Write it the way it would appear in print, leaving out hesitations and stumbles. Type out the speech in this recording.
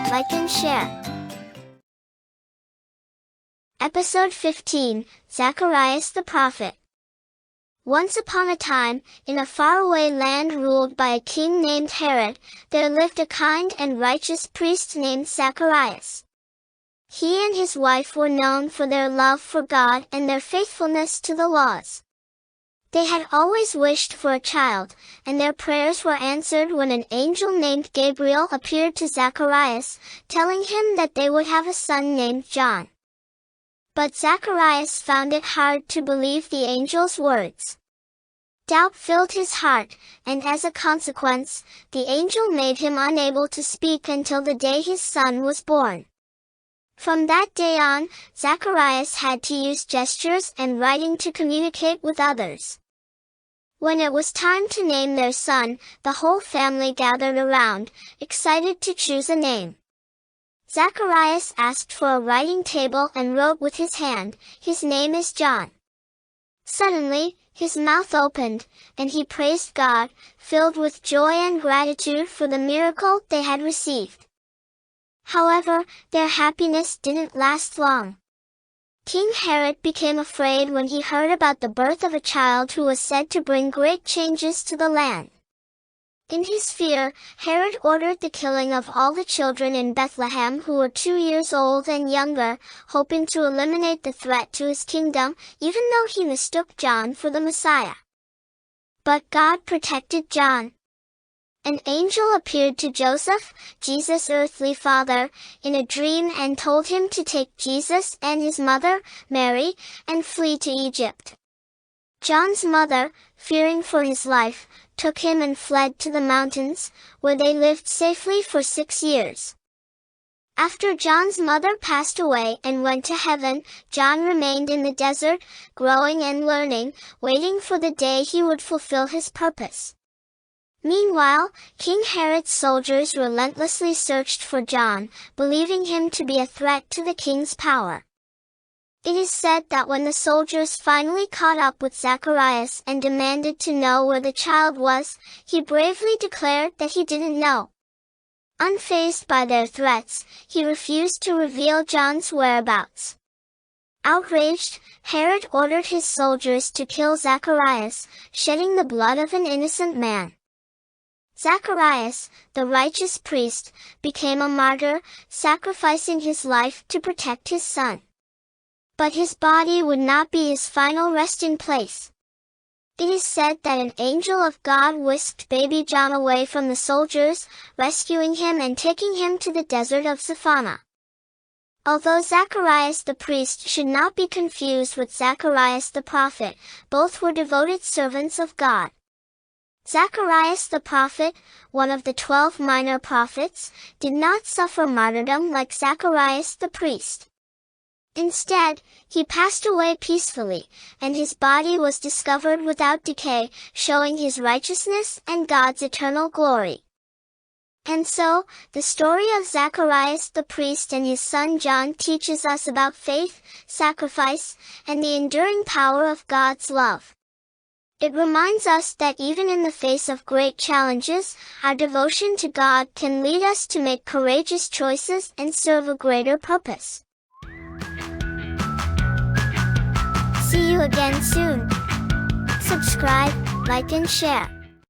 like and share. Episode 15, Zacharias the Prophet. Once upon a time, in a faraway land ruled by a king named Herod, there lived a kind and righteous priest named Zacharias. He and his wife were known for their love for God and their faithfulness to the laws. They had always wished for a child, and their prayers were answered when an angel named Gabriel appeared to Zacharias, telling him that they would have a son named John. But Zacharias found it hard to believe the angel's words. Doubt filled his heart, and as a consequence, the angel made him unable to speak until the day his son was born. From that day on, Zacharias had to use gestures and writing to communicate with others. When it was time to name their son, the whole family gathered around, excited to choose a name. Zacharias asked for a writing table and wrote with his hand, "His name is John." Suddenly, his mouth opened, and he praised God, filled with joy and gratitude for the miracle they had received. However, their happiness didn't last long. King Herod became afraid when he heard about the birth of a child who was said to bring great changes to the land. In his fear, Herod ordered the killing of all the children in Bethlehem who were 2 years old and younger, hoping to eliminate the threat to his kingdom, even though he mistook John for the Messiah. But God protected John. An angel appeared to Joseph, Jesus' earthly father, in a dream and told him to take Jesus and his mother, Mary, and flee to Egypt. John's mother, fearing for his life, took him and fled to the mountains, where they lived safely for 6 years. After John's mother passed away and went to heaven, John remained in the desert, growing and learning, waiting for the day he would fulfill his purpose. Meanwhile, King Herod's soldiers relentlessly searched for John, believing him to be a threat to the king's power. It is said that when the soldiers finally caught up with Zacharias and demanded to know where the child was, he bravely declared that he didn't know. Unfazed by their threats, he refused to reveal John's whereabouts. Outraged, Herod ordered his soldiers to kill Zacharias, shedding the blood of an innocent man. Zacharias, the righteous priest, became a martyr, sacrificing his life to protect his son. But his body would not be his final resting place. It is said that an angel of God whisked baby John away from the soldiers, rescuing him and taking him to the desert of Zaphanah. Although Zacharias the priest should not be confused with Zacharias the prophet, both were devoted servants of God. Zacharias the prophet, one of the 12 minor prophets, did not suffer martyrdom like Zacharias the priest. Instead, he passed away peacefully, and his body was discovered without decay, showing his righteousness and God's eternal glory. And so, the story of Zacharias the priest and his son John teaches us about faith, sacrifice, and the enduring power of God's love. It reminds us that even in the face of great challenges, our devotion to God can lead us to make courageous choices and serve a greater purpose. See you again soon. Subscribe, like and share.